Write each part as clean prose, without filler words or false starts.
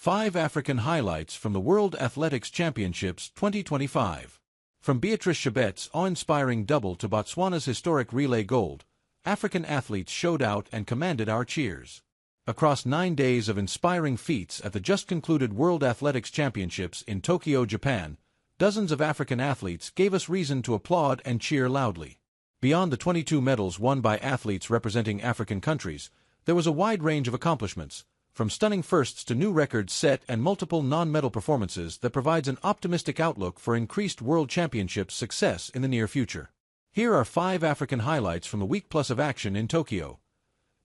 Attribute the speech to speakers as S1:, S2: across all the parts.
S1: 5 African highlights from the World Athletics Championships 2025. From Beatrice Chebet's awe-inspiring double to Botswana's historic relay gold, African athletes showed out and commanded our cheers. Across 9 days of inspiring feats at the just-concluded World Athletics Championships in Tokyo, Japan, dozens of African athletes gave us reason to applaud and cheer loudly. Beyond the 22 medals won by athletes representing African countries, there was a wide range of accomplishments, from stunning firsts to new records set and multiple non-medal performances that provides an optimistic outlook for increased World Championships success in the near future. Here are 5 African highlights from the week plus of action in Tokyo.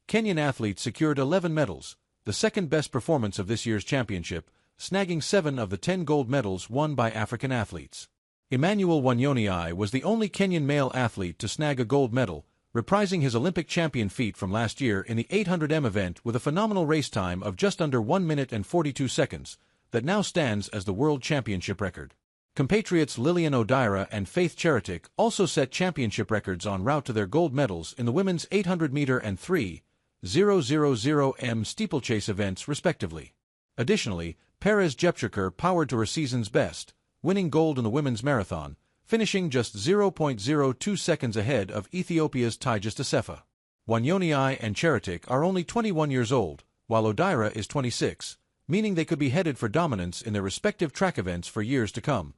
S1: Kenyan athletes secured 11 medals, the second-best performance of this year's championship, snagging 7 of the 10 gold medals won by African athletes. Emmanuel Wanyonyi was the only Kenyan male athlete to snag a gold medal, reprising his Olympic champion feat from last year in the 800m event with a phenomenal race time of just under 1 minute and 42 seconds, that now stands as the World Championship record. Compatriots Lilian Odaira and Faith Cheritic also set championship records en route to their gold medals in the women's 800-meter and 3,000m steeplechase events respectively. Additionally, Perez Jepchirker powered to her season's best, winning gold in the women's marathon, finishing just 0.02 seconds ahead of Ethiopia's Tigist Assefa. Wanyonyi and Cheritic are only 21 years old, while Odaira is 26, meaning they could be headed for dominance in their respective track events for years to come.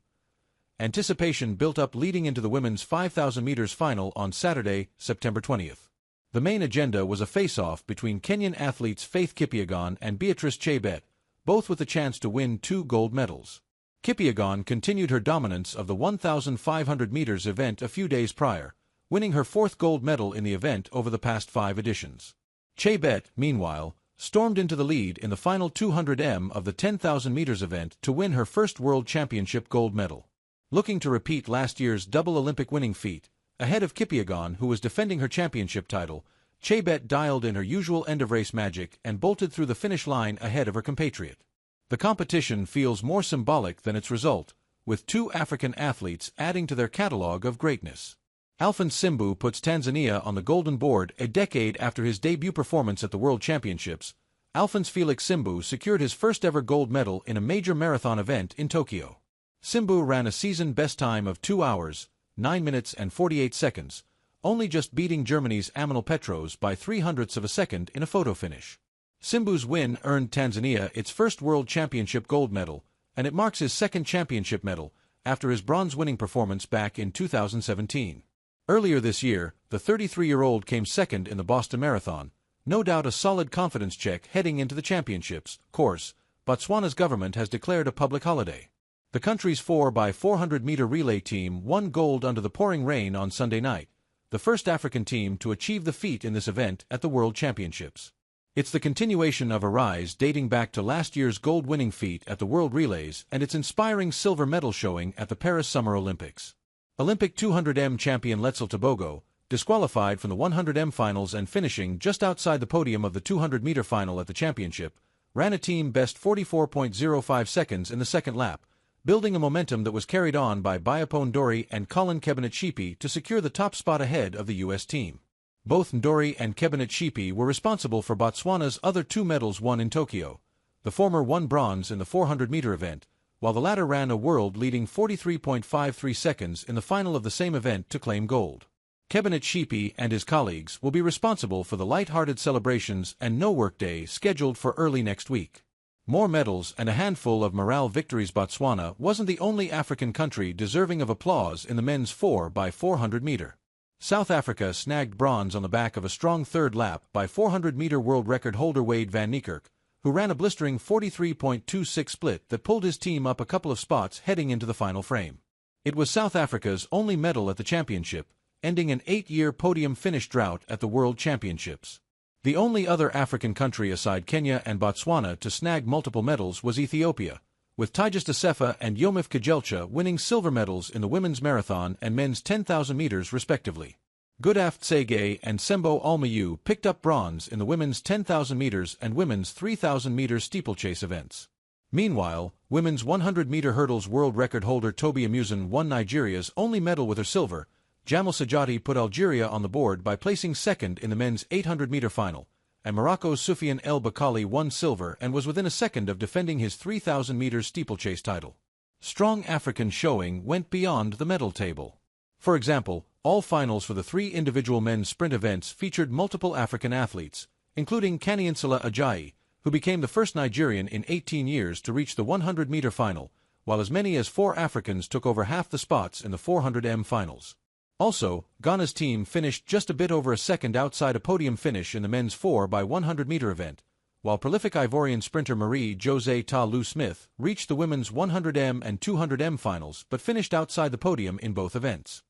S1: Anticipation built up leading into the women's 5,000 meters final on Saturday, September 20th. The main agenda was a face-off between Kenyan athletes Faith Kipyegon and Beatrice Chebet, both with the chance to win 2 gold medals. Kipyegon continued her dominance of the 1,500 meters event a few days prior, winning her 4th gold medal in the event over the past 5 editions. Chebet, meanwhile, stormed into the lead in the final 200m of the 10,000 meters event to win her first World Championship gold medal. Looking to repeat last year's double Olympic winning feat, ahead of Kipyegon, who was defending her championship title, Chebet dialed in her usual end-of-race magic and bolted through the finish line ahead of her compatriot. The competition feels more symbolic than its result, with 2 African athletes adding to their catalogue of greatness. Alphonse Simbu puts Tanzania on the golden board a decade after his debut performance at the World Championships. Alphonse Felix Simbu secured his first-ever gold medal in a major marathon event in Tokyo. Simbu ran a season best time of 2 hours, 9 minutes and 48 seconds, only just beating Germany's Amanal Petros by 0.03 of a second in a photo finish. Simbu's win earned Tanzania its first World Championship gold medal, and it marks his 2nd championship medal, after his bronze-winning performance back in 2017. Earlier this year, the 33-year-old came 2nd in the Boston Marathon, no doubt a solid confidence check heading into the championships. Course, Botswana's government has declared a public holiday. The country's 4x400-meter relay team won gold under the pouring rain on Sunday night, the first African team to achieve the feat in this event at the World Championships. It's the continuation of a rise dating back to last year's gold-winning feat at the World Relays and its inspiring silver medal showing at the Paris Summer Olympics. Olympic 200m champion Letzel Tebogo, disqualified from the 100m finals and finishing just outside the podium of the 200-meter final at the championship, ran a team-best 44.05 seconds in the second lap, building a momentum that was carried on by Biapone Ndori and Colin Kebonetshipi to secure the top spot ahead of the U.S. team. Both Ndori and Kebonetshipi were responsible for Botswana's other 2 medals won in Tokyo. The former won bronze in the 400-meter event, while the latter ran a world-leading 43.53 seconds in the final of the same event to claim gold. Kebonetshipi and his colleagues will be responsible for the light-hearted celebrations and no-work day scheduled for early next week. More medals and a handful of morale victories. Botswana wasn't the only African country deserving of applause in the men's 4x400-meter. South Africa snagged bronze on the back of a strong third lap by 400-meter world record holder Wade van Niekerk, who ran a blistering 43.26 split that pulled his team up a couple of spots heading into the final frame. It was South Africa's only medal at the championship, ending an 8-year podium finish drought at the World Championships. The only other African country aside Kenya and Botswana to snag multiple medals was Ethiopia, with Tigist Assefa and Yomif Kejelcha winning silver medals in the women's marathon and men's 10,000 meters respectively. Goodaft Tsege and Sembo Almayu picked up bronze in the women's 10,000 meters and women's 3,000-meter steeplechase events. Meanwhile, women's 100-meter hurdles world record holder Tobi Amusan won Nigeria's only medal with her silver. Jamal Sajati put Algeria on the board by placing 2nd in the men's 800-meter final, and Morocco's Soufiane El Bakkali won silver and was within a second of defending his 3,000-meter steeplechase title. Strong African showing went beyond the medal table. For example, all finals for the 3 individual men's sprint events featured multiple African athletes, including Kaninsala Ajayi, who became the first Nigerian in 18 years to reach the 100-meter final, while as many as 4 Africans took over half the spots in the 400m finals. Also, Ghana's team finished just a bit over a second outside a podium finish in the men's 4x100-meter event, while prolific Ivorian sprinter Marie-Josée Ta Lou Smith reached the women's 100m and 200m finals but finished outside the podium in both events.